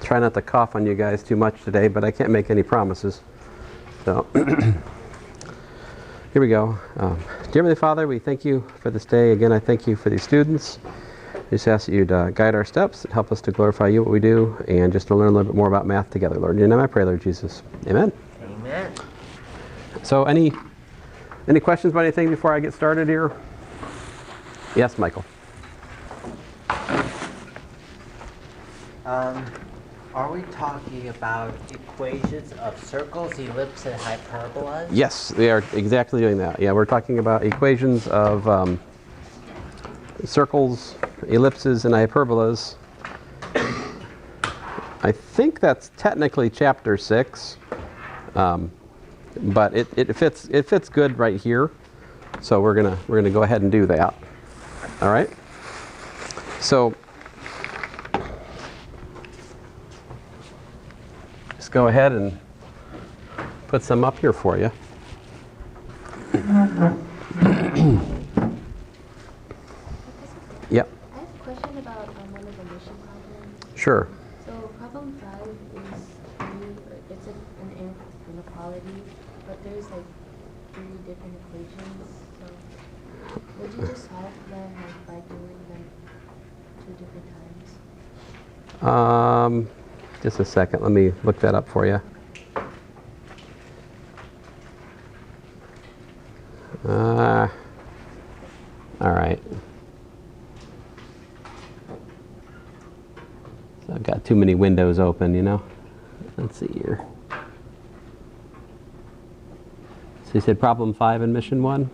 try not to cough on you guys too much today, but I can't make any promises. So here we go. Dear Heavenly Father, we thank you for this day. Again, I thank you for these students. I just ask that you'd guide our steps, help us to glorify you, what we do, and just to learn a little bit more about math together, Lord. In your name I pray, Lord Jesus. Amen. Amen. So any questions about anything before I get started here? Yes, Michael. Are we talking about equations of circles, ellipses, and hyperbolas? Yes, they are exactly doing that. Yeah, we're talking about equations of circles, ellipses, and hyperbolas. I think that's technically chapter 6, but it fits good right here. So we're gonna go ahead and do that. All right. So just go ahead and put some up here for you. Yep. I have a question about one of the mission problems. Sure. So problem 5 it's an inequality, but there's like 3 different equations. So would you just solve them like by doing them 2 different times? Just a second. Let me look that up for you. All right. So I've got too many windows open, you know. Let's see here. So you said problem 5 in mission 1?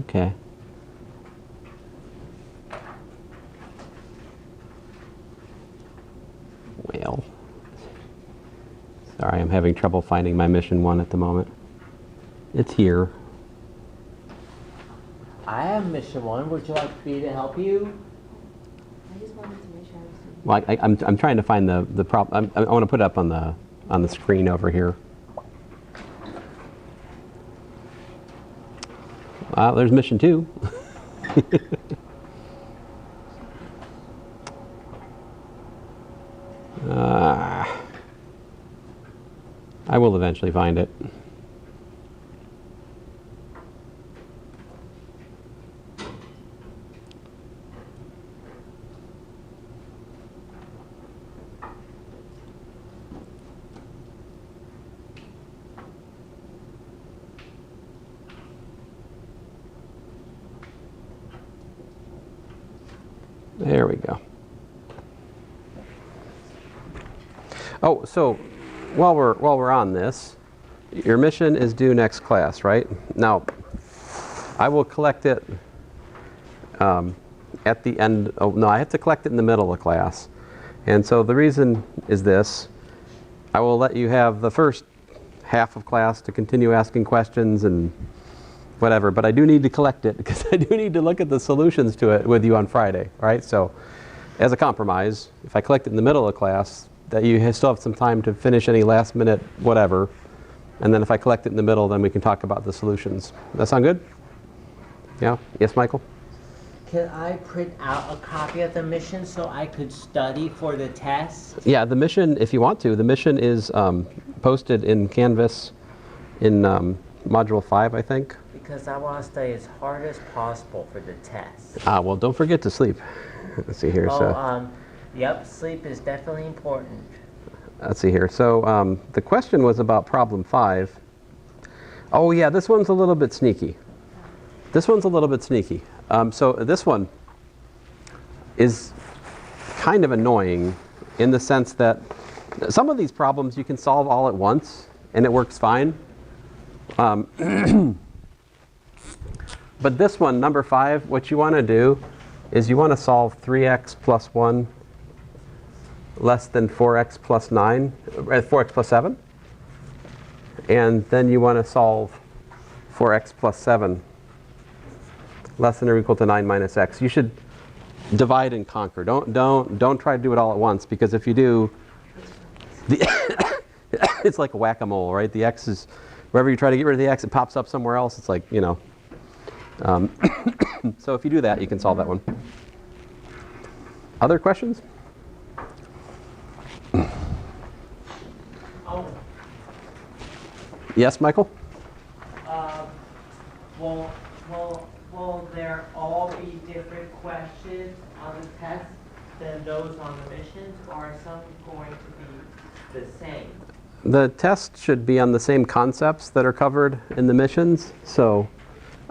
Okay. Well, sorry, I'm having trouble finding my mission 1 at the moment. It's here. I have mission 1. Would you like me to help you? I just wanted to make sure I was doing Well, I'm trying to find the problem. I want to put it up on the screen over here. There's mission 2. I will eventually find it. There we go. Oh, so while we're on this, your mission is due next class, right? Now, I will collect it at the end. Oh no, I have to collect it in the middle of class, and so the reason is this: I will let you have the first half of class to continue asking questions and whatever, but I do need to collect it because I do need to look at the solutions to it with you on Friday, right? So as a compromise, if I collect it in the middle of class, that you still have some time to finish any last minute whatever, and then if I collect it in the middle, then we can talk about the solutions. Does that sound good? Yeah? Yes, Michael? Can I print out a copy of the mission so I could study for the test? Yeah, the mission, if you want to, the mission is posted in Canvas in Module 5, I think. Because I want to study as hard as possible for the test. Well, don't forget to sleep. Let's see here. Yep, sleep is definitely important. Let's see here. So the question was about problem 5. Oh yeah, this one's a little bit sneaky. So this one is kind of annoying in the sense that some of these problems you can solve all at once and it works fine. But this one, number 5, what you want to do is you want to solve 3x plus 1 less than 4x plus 9, 4x plus 7. And then you want to solve 4x plus 7 less than or equal to 9 minus x. You should divide and conquer. Don't try to do it all at once, because if you do, it's like a whack-a-mole, right? The x is, wherever you try to get rid of the x, it pops up somewhere else. It's like, you know. So if you do that, you can solve that one. Other questions? Yes, Michael? Will there all be different questions on the test than those on the missions, or are some going to be the same? The test should be on the same concepts that are covered in the missions. So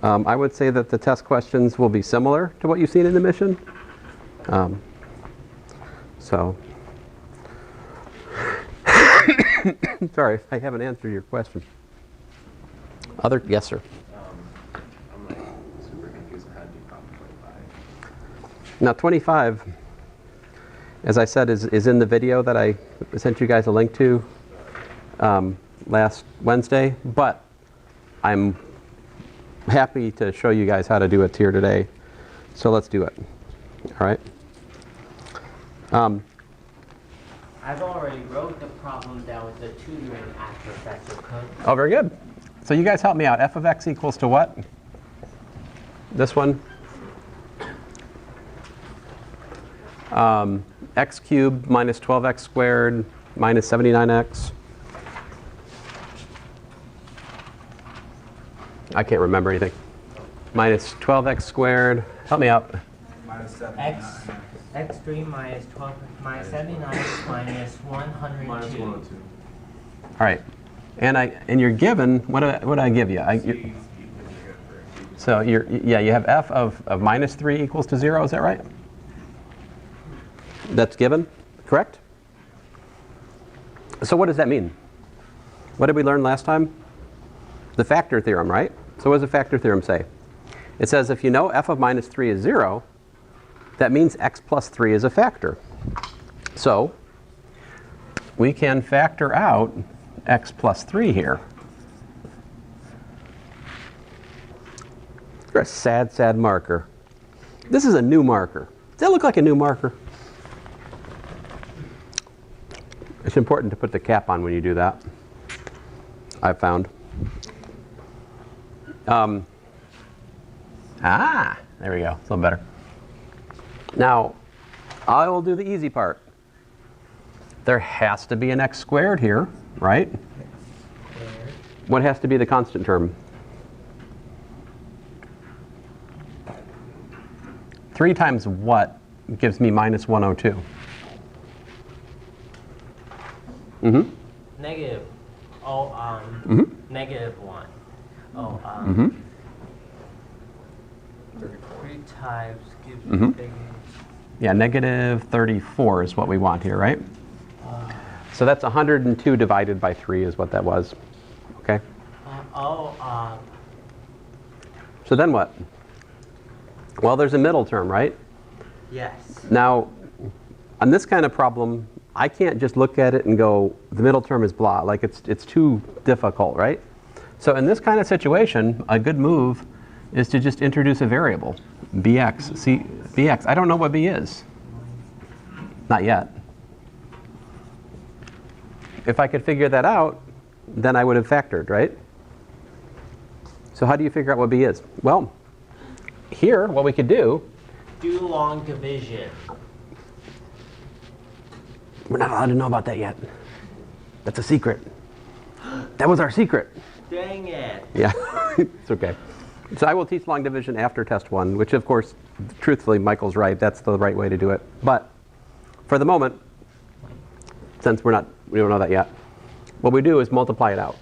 I would say that the test questions will be similar to what you've seen in the mission. So, sorry, I haven't answered your question. Yes, sir. I'm like super confused on how to do problem 25. Now 25, as I said, is in the video that I sent you guys a link to last Wednesday, but I'm happy to show you guys how to do it here today. So let's do it. All right. I've already wrote the problem down with the tutoring at Professor Cook. Oh, very good. So you guys help me out. F of x equals to what? This one? X cubed minus 12x squared minus 79x. I can't remember anything. Minus 12x squared. Help me out. Minus 7. X3 minus 12 minus 79 minus 102. Minus 102. All right. And you're given, what do I give you? So you have f of minus 3 equals to 0, is that right? That's given, correct? So what does that mean? What did we learn last time? The factor theorem, right? So what does the factor theorem say? It says if you know f of minus 3 is 0, that means x plus 3 is a factor. So we can factor out x plus 3 here. You're a sad, sad marker. This is a new marker. Does that look like a new marker? It's important to put the cap on when you do that, I've found. There we go. It's a little better. Now, I will do the easy part. There has to be an x squared here, right? What has to be the constant term? 3 times what gives me minus 102? Mm-hmm. Negative. Negative 1. 3 times gives me things. Yeah, negative 34 is what we want here, right? So that's 102 divided by 3 is what that was. Okay? So then what? Well, there's a middle term, right? Yes. Now, on this kind of problem, I can't just look at it and go, the middle term is blah. Like, it's too difficult, right? So in this kind of situation, a good move is to just introduce a variable, bx. See, bx, I don't know what b is. Not yet. If I could figure that out, then I would have factored, right? So how do you figure out what b is? Well, here, what we could do... Do long division. We're not allowed to know about that yet. That's a secret. That was our secret. Dang it. Yeah, it's okay. So I will teach long division after test 1, which of course, truthfully, Michael's right. That's the right way to do it. But for the moment, since we don't know that yet, what we do is multiply it out.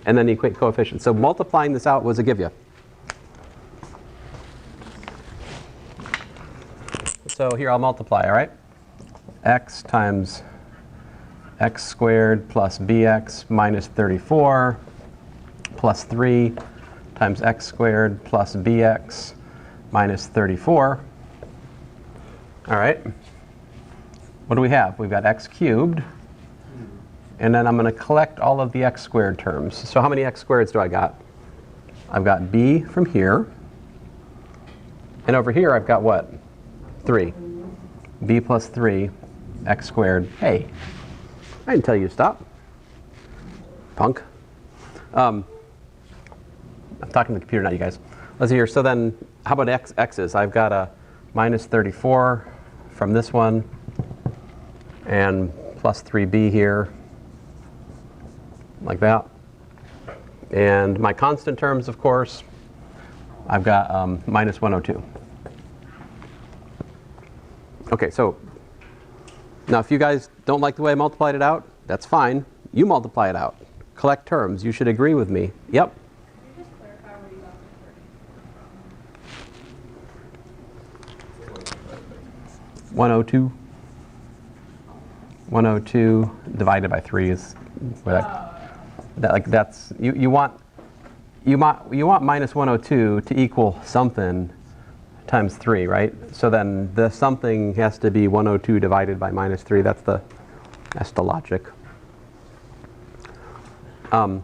And then equate coefficients. So multiplying this out was a give you. So here I'll multiply, all right? X times x squared plus bx minus 34 plus 3 times x squared plus bx minus 34. All right. What do we have? We've got x cubed. And then I'm going to collect all of the x squared terms. So how many x squareds do I got? I've got b from here. And over here I've got what? 3. b plus 3 x squared. Hey, I didn't tell you to stop. Punk. I'm talking to the computer, not you guys. Let's see here. So then, how about x's? I've got a minus 34 from this one, and plus 3b here, like that. And my constant terms, of course, I've got minus 102. Okay, so now if you guys don't like the way I multiplied it out, that's fine. You multiply it out. Collect terms. You should agree with me. Yep. Can you just clarify where you got the 102. 102 divided by 3 is where that's you want minus 102 to equal something times 3, right? So then the something has to be 102 divided by minus 3. That's the logic. All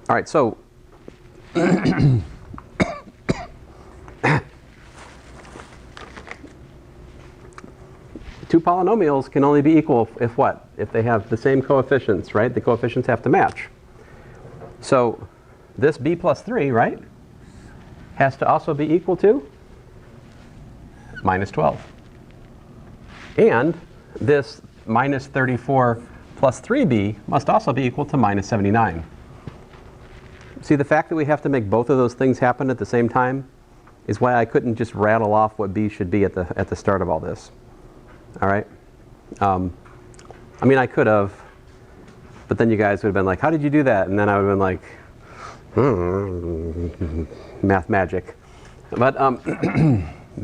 right, so two polynomials can only be equal if what? If they have the same coefficients, right? The coefficients have to match. So this b plus 3, right, has to also be equal to minus 12. And this minus 34 plus 3b must also be equal to minus 79. See, the fact that we have to make both of those things happen at the same time is why I couldn't just rattle off what b should be at the start of all this. All right? I mean, I could have, but then you guys would have been like, how did you do that? And then I would have been like, math magic. But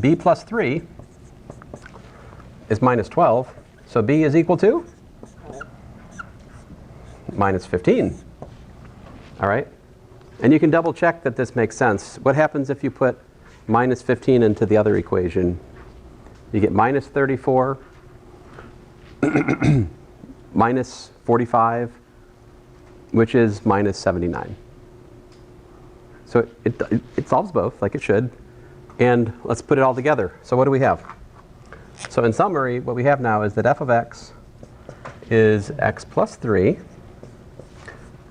b plus 3 is minus 12. So b is equal to minus 15. All right? And you can double check that this makes sense. What happens if you put minus 15 into the other equation? You get minus 34, minus 45, which is minus 79. So it solves both, like it should. And let's put it all together. So what do we have? So in summary, what we have now is that f of x is x plus 3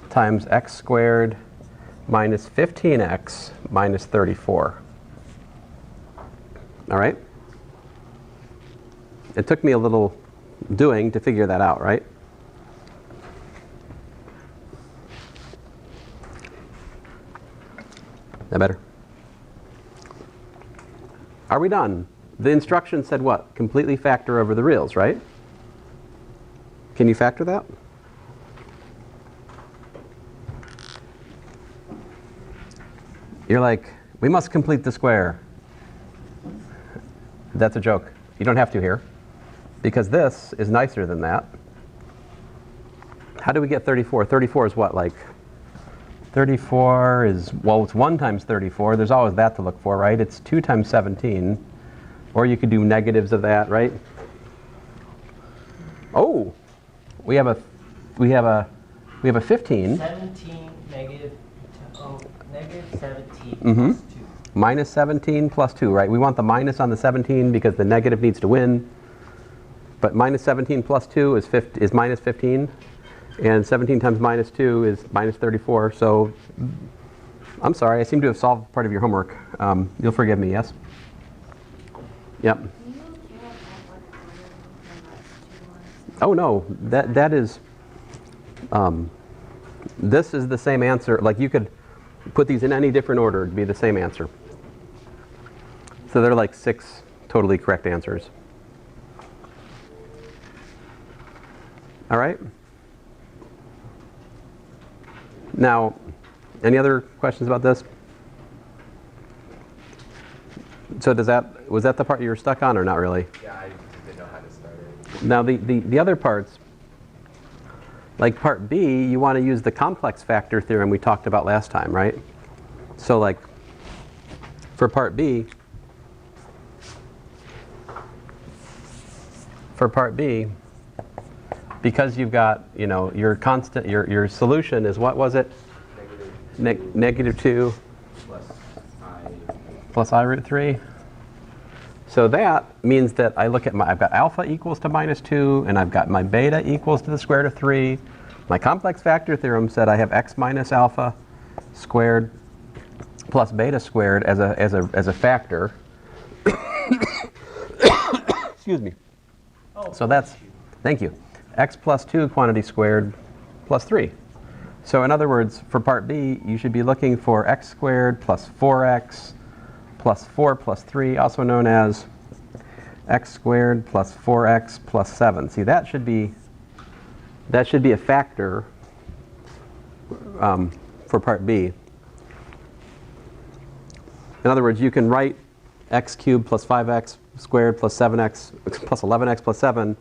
times x squared minus 15x minus 34. All right? It took me a little doing to figure that out, right? That better? Are we done? The instruction said what? Completely factor over the reals, right? Can you factor that? You're like, we must complete the square. That's a joke. You don't have to here, because this is nicer than that. How do we get 34? 34 is what, like? 34 is, well, it's 1 times 34. There's always that to look for, right? It's 2 times 17. Or you could do negatives of that, right? Oh, we have a 15. 17 negative, negative 17 Mm-hmm. plus 2. Minus 17 plus 2, right? We want the minus on the 17 because the negative needs to win. But minus 17 plus 2 is minus 15. And 17 times minus 2 is minus 34. So I'm sorry, I seem to have solved part of your homework. You'll forgive me, yes? Yep. Oh no, that is, this is the same answer. Like you could put these in any different order, it'd be the same answer. So they're like 6 totally correct answers. All right. Now, any other questions about this? So was that the part you were stuck on or not really? Yeah, I just didn't know how to start it. Now the other parts, like part B, you want to use the complex factor theorem we talked about last time, right? So like for part B, because you've got, your constant, your solution is, what was it? Negative 2 plus I root 3. So that means that I look at I've got alpha equals to minus 2, and I've got my beta equals to the square root of 3. My complex factor theorem said I have x minus alpha squared plus beta squared as a factor. Excuse me. So that's, thank you, x plus 2 quantity squared plus 3. So in other words, for part B, you should be looking for x squared plus 4x plus 4 plus 3, also known as x squared plus 4x plus 7. See, that should be a factor for part B. In other words, you can write x cubed plus 5x squared plus 7x plus 11x plus 7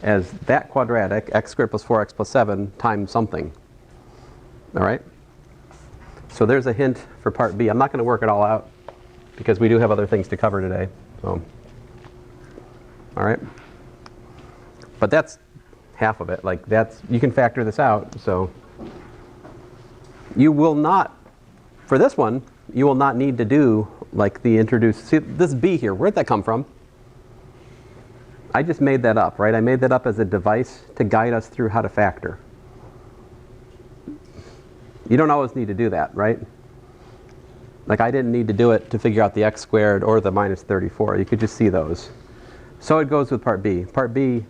as that quadratic, x squared plus 4x plus 7 times something. All right? So there's a hint for part B. I'm not going to work it all out because we do have other things to cover today. So, all right? But that's half of it. Like you can factor this out. So you will not, for this one, you will not need to do like the introduce. See, this B here, where'd that come from? I just made that up, right? I made that up as a device to guide us through how to factor. You don't always need to do that, right? Like I didn't need to do it to figure out the x squared or the minus 34. You could just see those. So it goes with part B. Part B,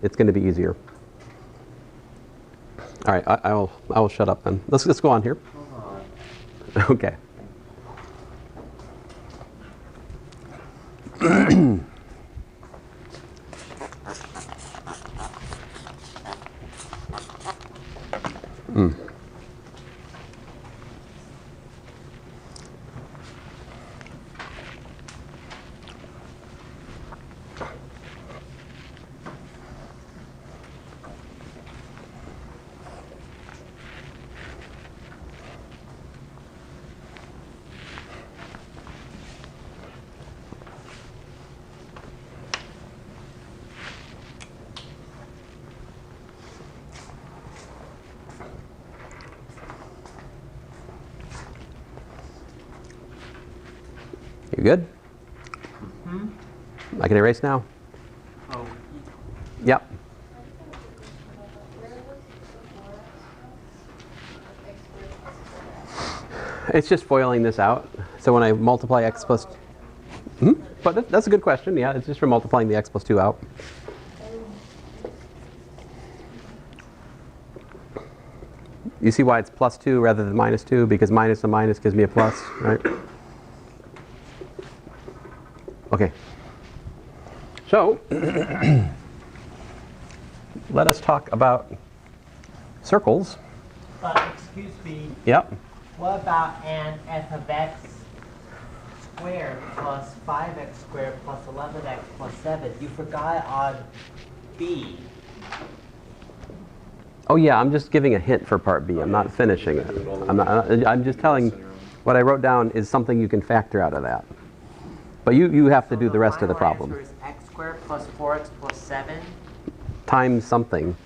it's going to be easier. All right, I will shut up then. Let's go on here. Hold on. Okay. You good? I can erase now? Oh, Yep. It's just foiling this out. So when I multiply x plus... But that's a good question. Yeah, it's just for multiplying the x plus 2 out. You see why it's plus 2 rather than minus 2? Because minus a minus gives me a plus, right? Okay. So, let us talk about circles. but excuse me, Yep. what about an f of x squared plus 5x squared plus 11x plus 7? You forgot on B. Oh yeah, I'm just giving a hint for part B. I'm not finishing it. I'm just telling what I wrote down is something you can factor out of that. But you have to do the rest of the problem. Answer is x squared plus 4x plus 7. Times something.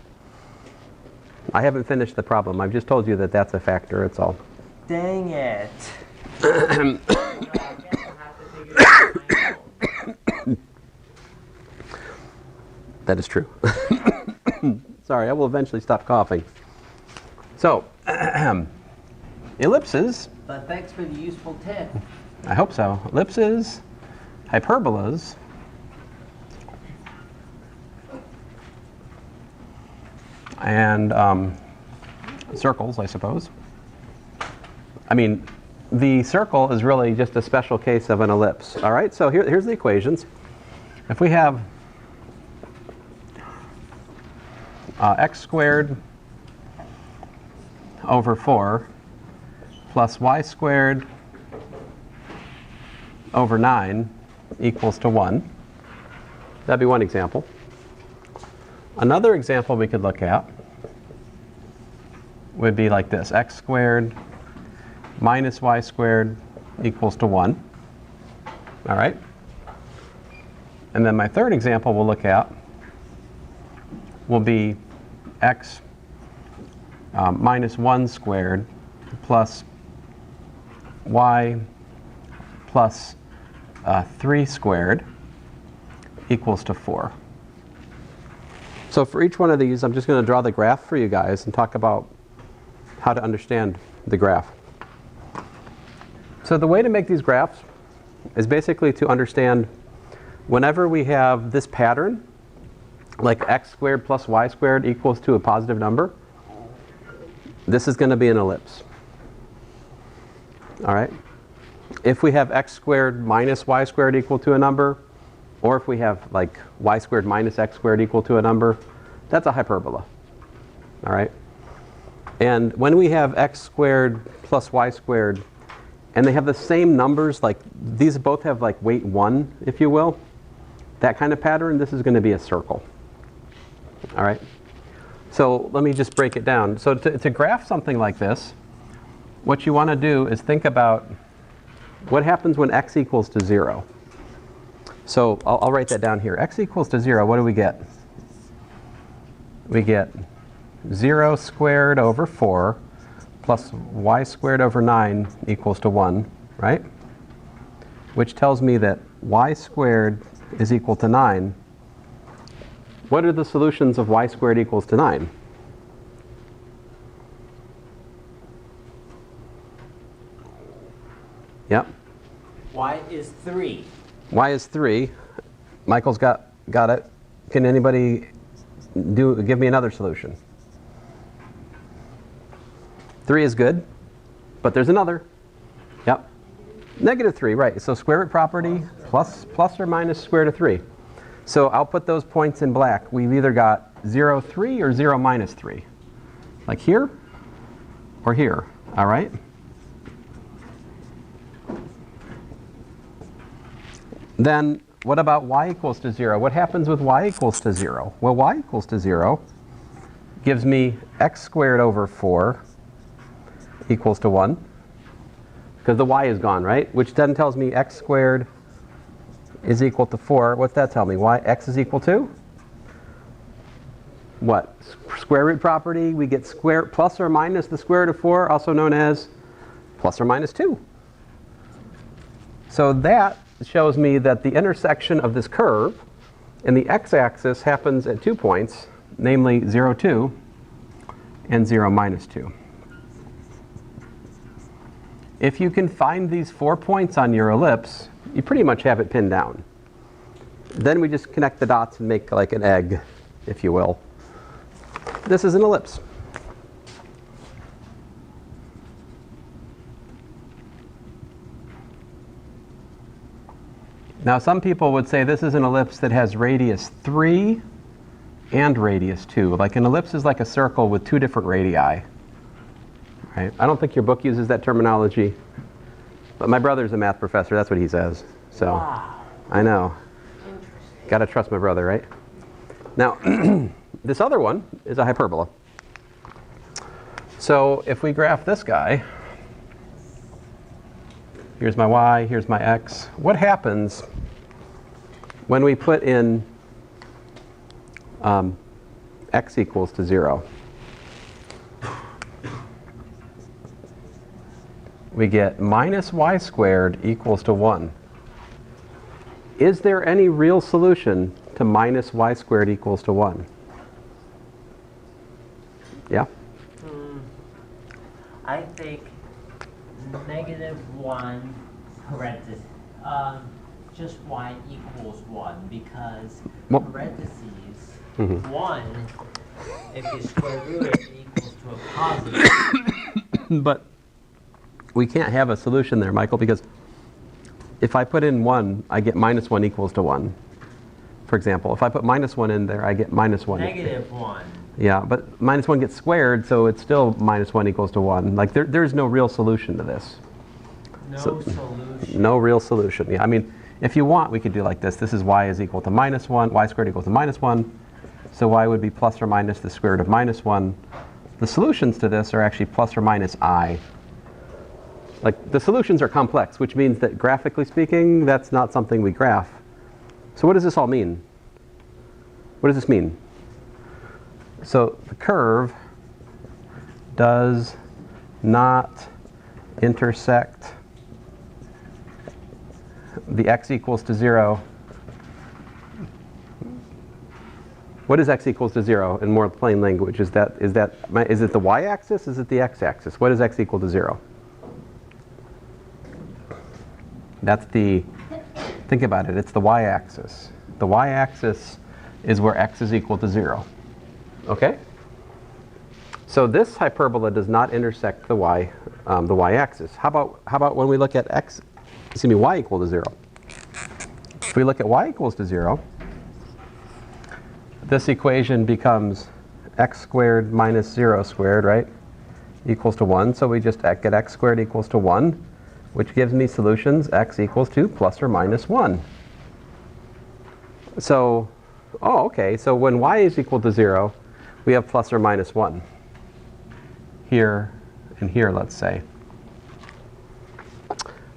I haven't finished the problem. I've just told you that that's a factor. It's all. Dang it. I guess I'll have to figure it out myself. That is true. Sorry, I will eventually stop coughing. So, ellipses. But thanks for the useful tip. I hope so. Ellipses, hyperbolas, and circles, I suppose. I mean, the circle is really just a special case of an ellipse. All right, so here's the equations. If we have x squared over 4 plus y squared over 9 equals to 1. That'd be one example. Another example we could look at would be like this. X squared minus y squared equals to 1. All right? And then my third example we'll look at will be x minus 1 squared plus y plus 3 squared equals to 4. So for each one of these, I'm just going to draw the graph for you guys and talk about how to understand the graph. So the way to make these graphs is basically to understand whenever we have this pattern, like x squared plus y squared equals to a positive number, this is going to be an ellipse. All right? If we have x squared minus y squared equal to a number, or if we have like y squared minus x squared equal to a number, that's a hyperbola. All right? And when we have x squared plus y squared, and they have the same numbers, like these both have like weight 1, if you will, that kind of pattern, this is going to be a circle. All right? So let me just break it down. So to graph something like this, what you want to do is think about what happens when x equals to 0. So I'll write that down here. X equals to 0, what do we get? We get 0 squared over 4 plus y squared over 9 equals to 1, right? Which tells me that y squared is equal to 9. What are the solutions of y squared equals to 9? Yep. Y is 3. Y is 3. Michael's got it. Can anybody give me another solution? 3 is good, but there's another. Yep. -3, right. So square root property, plus or minus square root of 3. So I'll put those points in black. We've either got 0, 3 or 0, minus 3. Like here or here, all right? Then what about y equals to 0? What happens with y equals to 0? Well, y equals to 0 gives me x squared over 4 equals to 1. Because the y is gone, right? Which then tells me x squared is equal to 4. What's that tell me? X is equal to? What? Square root property. We get plus or minus the square root of 4, also known as plus or minus 2. So that shows me that the intersection of this curve and the x-axis happens at 2 points, namely 0, 2 and 0, minus 2. If you can find these 4 points on your ellipse, you pretty much have it pinned down. Then we just connect the dots and make like an egg, if you will. This is an ellipse. Now some people would say this is an ellipse that has radius 3 and radius 2. Like an ellipse is like a circle with 2 different radii. Right? I don't think your book uses that terminology, but my brother's a math professor, that's what he says. So, Wow. I know. Got to trust my brother, right? Now, this other one is a hyperbola. So if we graph this guy, here's my y, here's my x. What happens when we put in x equals to 0? We get minus y squared equals to 1. Is there any real solution to minus y squared equals to 1? Yeah? I think -1 parentheses, just y equals 1 because Well- parentheses, Mhm. 1, if you square root it, equals to a positive. But we can't have a solution there, Michael, because if I put in 1, I get minus 1 equals to 1. For example, if I put minus 1 in there, I get minus 1. -1. Yeah, but minus 1 gets squared, so it's still minus 1 equals to 1. Like there's no real solution to this. No So- solution. No real solution. Yeah, I mean, if you want, we could do like this. This is y is equal to minus 1, y squared equals to minus 1. So y would be plus or minus the square root of minus 1. The solutions to this are actually plus or minus I. Like the solutions are complex, which means that graphically speaking, that's not something we graph. So what does this all mean? What does this mean? So the curve does not intersect the x equals to 0. What is x equals to 0 in more plain language? Is it the y-axis? Is it the x-axis? What is x equal to 0? That's think about it, it's the y-axis. The y-axis is where x is equal to 0. Okay? So this hyperbola does not intersect the y-axis. How about when we look at y equal to 0? If we look at y equals to 0, this equation becomes x squared minus 0 squared, right, equals to 1. So we just get x squared equals to 1, which gives me solutions x equals to plus or minus 1. So, oh, okay, so when y is equal to 0, we have plus or minus 1. Here and here, let's say.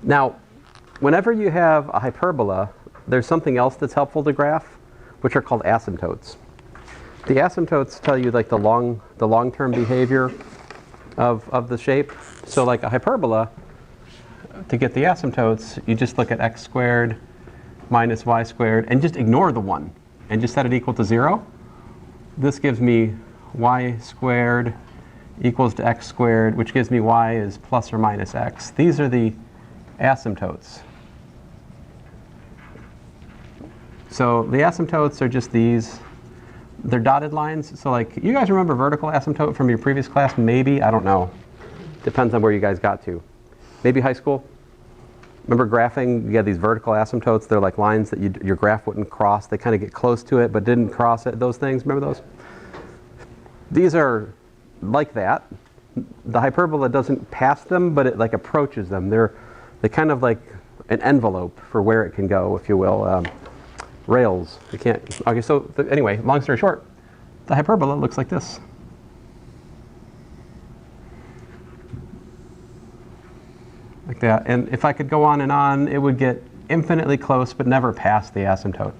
Now, whenever you have a hyperbola, there's something else that's helpful to graph, which are called asymptotes. The asymptotes tell you like the long-term behavior of the shape. So like a hyperbola, to get the asymptotes, you just look at x squared minus y squared and just ignore the 1 and just set it equal to 0. This gives me y squared equals to x squared, which gives me y is plus or minus x. These are the asymptotes. So the asymptotes are just these. They're dotted lines. So like, you guys remember vertical asymptote from your previous class? Maybe, I don't know. Depends on where you guys got to. Maybe high school? Remember graphing? You had these vertical asymptotes. They're like lines that your graph wouldn't cross. They kind of get close to it, but didn't cross it. Those things, remember those? These are like that. The hyperbola doesn't pass them, but it like approaches them. They're kind of like an envelope for where it can go, if you will. Rails. You can't. Okay, so anyway, long story short, the hyperbola looks like this. Like that. And if I could go on, it would get infinitely close, but never past the asymptote.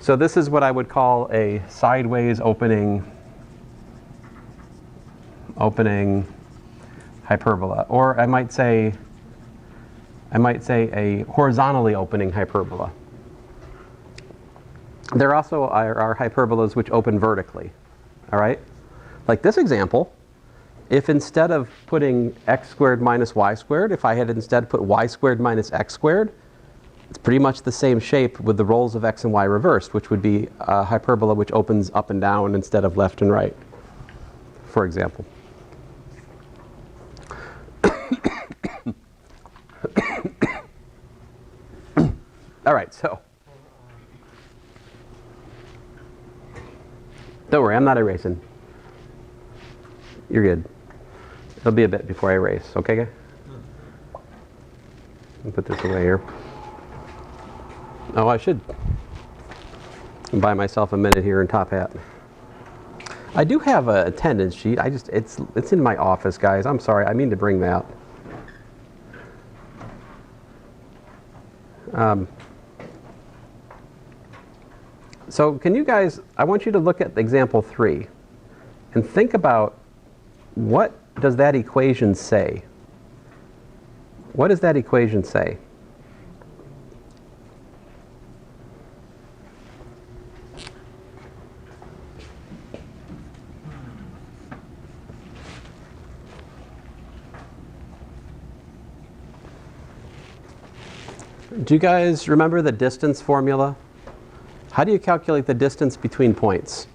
So this is what I would call a sideways opening hyperbola, or I might say a horizontally opening hyperbola. There also are hyperbolas which open vertically, all right? Like this example, if instead of putting x squared minus y squared, if I had instead put y squared minus x squared, it's pretty much the same shape with the roles of x and y reversed, which would be a hyperbola which opens up and down instead of left and right, for example. All right, so don't worry, I'm not erasing. You're good. It'll be a bit before I erase, okay, guys? I'll put this away here. Oh, I should buy myself a minute here in Top Hat. I do have an attendance sheet. It's in my office, guys. I'm sorry. I mean to bring that. So can you guys, I want you to look at example 3 and think about what does that equation say? What does that equation say? Do you guys remember the distance formula? How do you calculate the distance between points?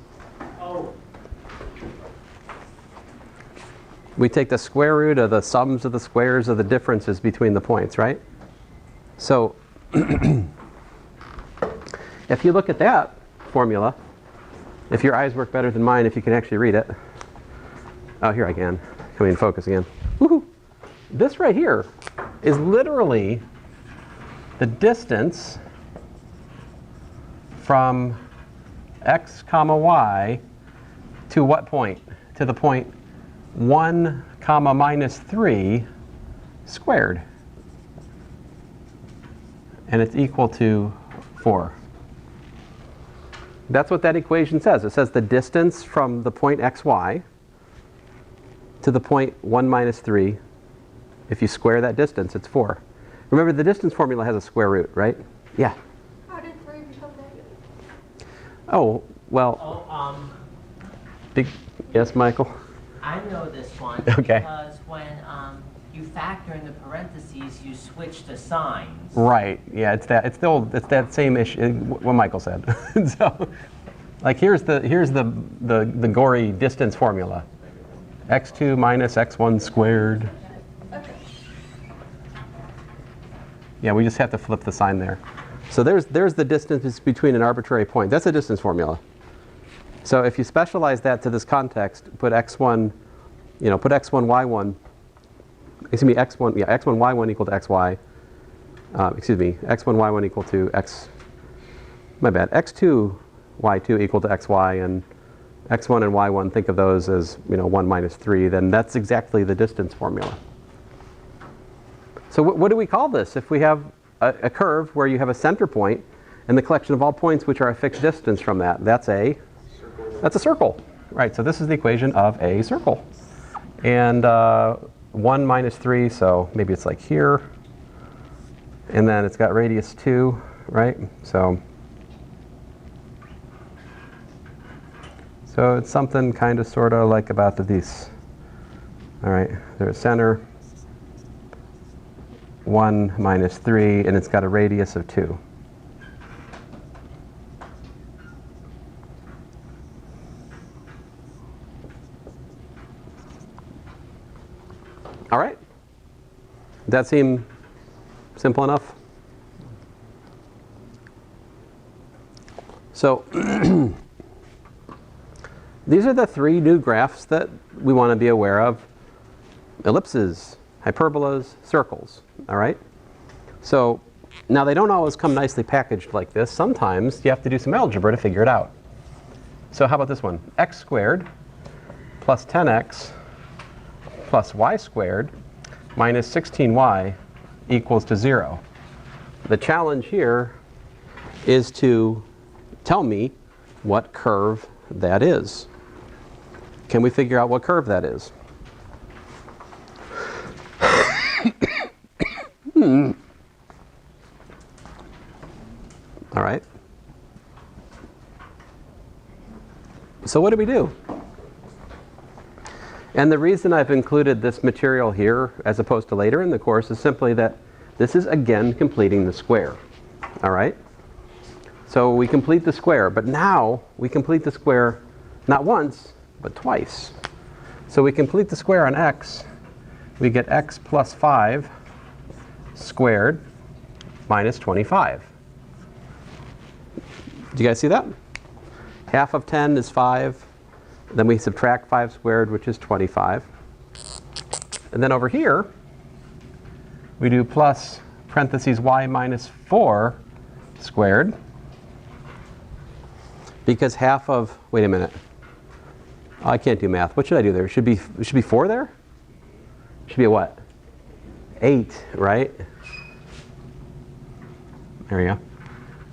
Oh, We take the square root of the sums of the squares of the differences between the points, right? So if you look at that formula, if your eyes work better than mine, if you can actually read it. Oh, here I can. Come in, focus again. Woohoo! This right here is literally the distance from x comma y to what point? To the point 1 comma minus 3 squared. And it's equal to 4. That's what that equation says. It says the distance from the point xy to the point 1 minus 3, if you square that distance, it's 4. Remember, the distance formula has a square root, right? Yeah. How did 3 become negative? Oh, well, yes, Michael? I know this one Okay. because when you factor in the parentheses, you switch the signs. Right. Yeah, it's that same issue. What Michael said. So, like here's the gory distance formula. x2 minus x1 squared. Yeah, we just have to flip the sign there. So there's the distance between an arbitrary point. That's a distance formula. So if you specialize that to this context, put x1, put x1, y1, excuse me, x1, y1 equal to xy. X1, y1 equal to x, my bad, x2, y2 equal to xy, and x1 and y1, think of those as, 1 minus 3, then that's exactly the distance formula. So what do we call this? If we have a curve where you have a center point and the collection of all points which are a fixed distance from that, that's a circle. Right, so this is the equation of a circle. And 1 minus 3, so maybe it's like here. And then it's got radius 2, right? So it's something kind of sort of like about this. All right, there's center. 1 minus 3, and it's got a radius of 2. All right. Does that seem simple enough? So these are the 3 new graphs that we want to be aware of. Ellipses, hyperbolas, circles. All right? So now they don't always come nicely packaged like this. Sometimes you have to do some algebra to figure it out. So how about this one? X squared plus 10x plus y squared minus 16y equals to 0. The challenge here is to tell me what curve that is. Can we figure out what curve that is? All right. So what do we do? And the reason I've included this material here as opposed to later in the course is simply that this is again completing the square. All right? So we complete the square, but now we complete the square not once, but twice. So we complete the square on x. We get x plus 5 squared minus 25. Do you guys see that? Half of 10 is 5. Then we subtract 5 squared, which is 25. And then over here, we do plus parentheses y minus 4 squared. Because half of, wait a minute. Oh, I can't do math. What should I do there? It should be 4 there? It should be a what? 8, right? There we go.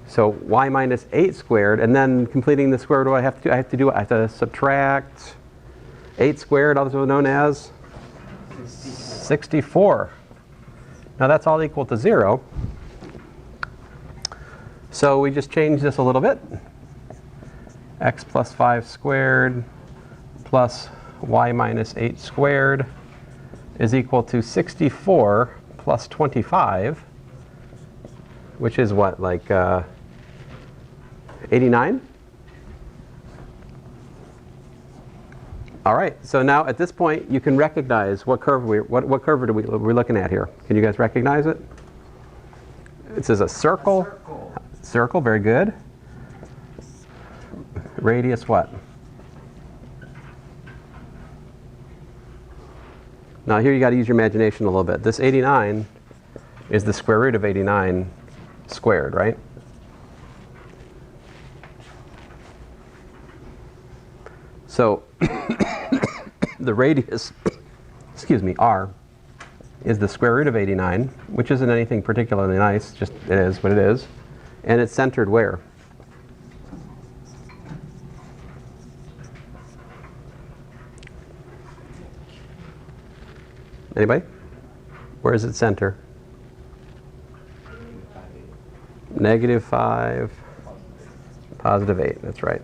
So y minus 8 squared, and then completing the square, what do I have to do? I have to subtract 8 squared, also known as 64. Now that's all equal to 0. So we just change this a little bit. X plus 5 squared plus y minus 8 squared is equal to 64 plus 25, which is what, like 89? All right, so now at this point you can recognize what curve what curve are we looking at here. Can you guys recognize it? It says a circle. Circle, very good. Radius what? Now here you got to use your imagination a little bit. This 89 is the square root of 89 squared, right? So the radius, excuse me, r, is the square root of 89, which isn't anything particularly nice, just it is what it is. And it's centered where? Anybody? Where is it center? -5, +8, that's right.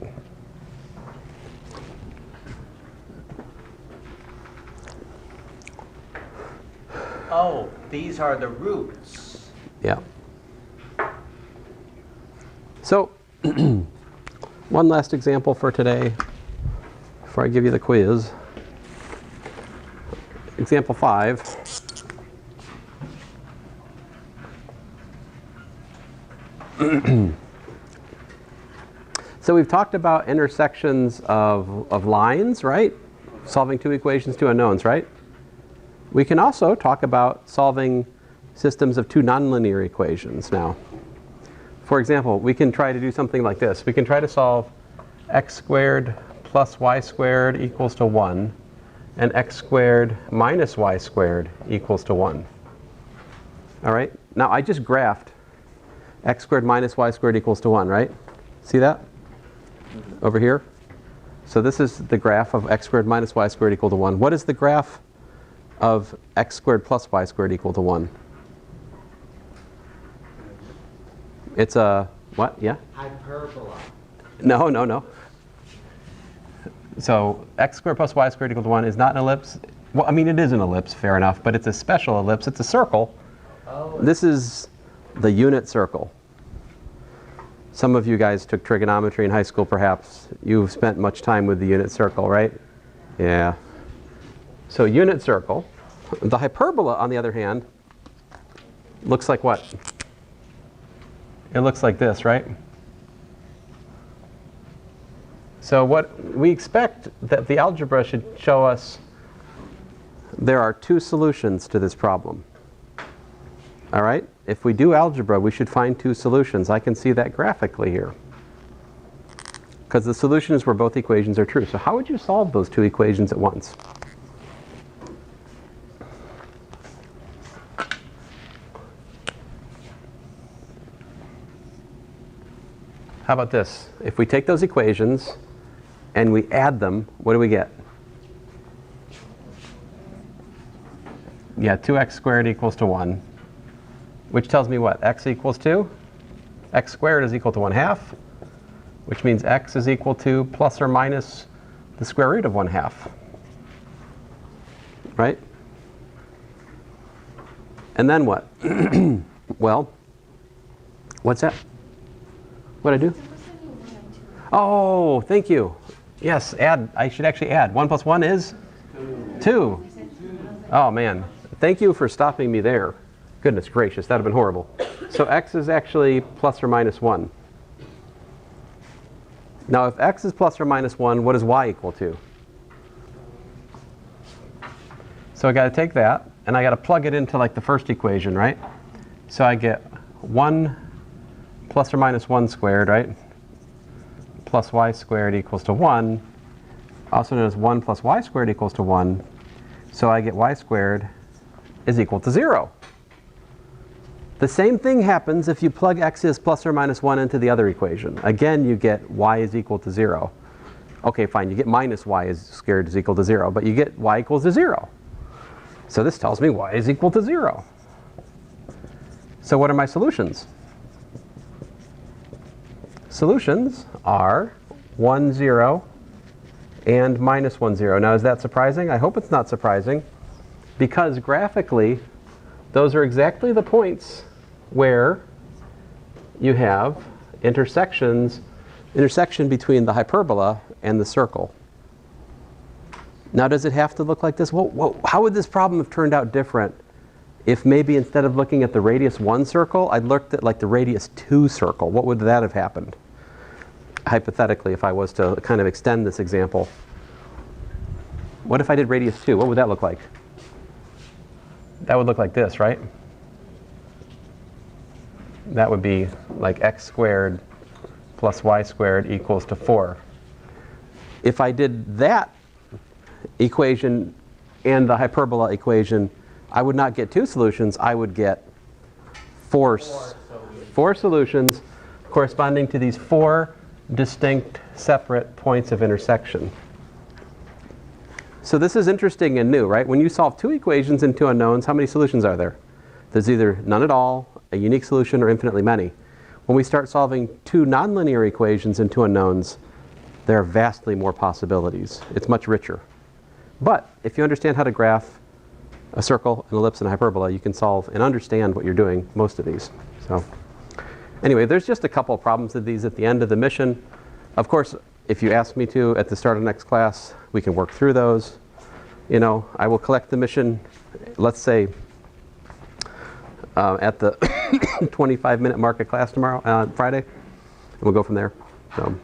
Oh, these are the roots. Yeah. So, one last example for today, before I give you the quiz. example 5. So we've talked about intersections of lines, right? Solving two equations, two unknowns, right? We can also talk about solving systems of two nonlinear equations now. For example, we can try to do something like this. We can try to solve x squared plus y squared equals to 1 and x squared minus y squared equals to 1. All right? Now I just graphed x squared minus y squared equals to 1, right? See that? Over here. So this is the graph of x squared minus y squared equal to 1. What is the graph of x squared plus y squared equal to 1? It's a, what? Yeah? Hyperbola. No, no, no. So x squared plus y squared equal to 1 is not an ellipse. Well, I mean, it is an ellipse, fair enough, but it's a special ellipse. It's a circle. Oh. This is the unit circle. Some of you guys took trigonometry in high school, perhaps. You've spent much time with the unit circle, right? Yeah. So unit circle. The hyperbola, on the other hand, looks like what? It looks like this, right? So what we expect that the algebra should show us there are two solutions to this problem. All right? If we do algebra, we should find two solutions. I can see that graphically here. Because the solution is where both equations are true. So how would you solve those two equations at once? How about this? If we take those equations and we add them, what do we get? Yeah, 2x squared equals to 1. Which tells me what? X equals to? X squared is equal to 1/2, which means x is equal to plus or minus the square root of 1/2. Right? And then what? Well, what's that? What'd I do? Oh, thank you. Yes, add. I should actually add. 1 plus 1 is 2. Oh, man. Thank you for stopping me there. Goodness gracious, that would have been horrible. So x is actually plus or minus 1. Now, if x is plus or minus 1, what does y equal to? So I got to take that, and I got to plug it into like the first equation, right? So I get 1 plus or minus 1 squared, right? Plus y squared equals to 1. Also known as 1 plus y squared equals to 1. So I get y squared is equal to 0. The same thing happens if you plug x is plus or minus 1 into the other equation. Again, you get y is equal to 0. Okay, fine, you get minus y squared is equal to 0, but you get y equals to 0. So this tells me y is equal to 0. So what are my solutions? Solutions are 1, 0, and minus 1, 0. Now, is that surprising? I hope it's not surprising, because graphically, those are exactly the points where you have intersection between the hyperbola and the circle. Now, does it have to look like this? Well, how would this problem have turned out different if maybe instead of looking at the radius 1 circle, I'd looked at like the radius 2 circle? What would that have happened? Hypothetically, if I was to kind of extend this example. What if I did radius 2? What would that look like? That would look like this, right? That would be like x squared plus y squared equals to 4. If I did that equation and the hyperbola equation, I would not get two solutions. I would get four solutions corresponding to these 4 distinct separate points of intersection. So this is interesting and new, right? When you solve two equations and two unknowns, how many solutions are there? There's either none at all, a unique solution, or infinitely many. When we start solving two nonlinear equations and two unknowns, there are vastly more possibilities. It's much richer. But if you understand how to graph a circle, an ellipse, and a hyperbola, you can solve and understand what you're doing most of these. So anyway, there's just a couple of problems of these at the end of the mission. Of course, if you ask me to at the start of next class, we can work through those. you know, I will collect the mission, let's say, at the 25-minute mark of class tomorrow, Friday, and we'll go from there. So.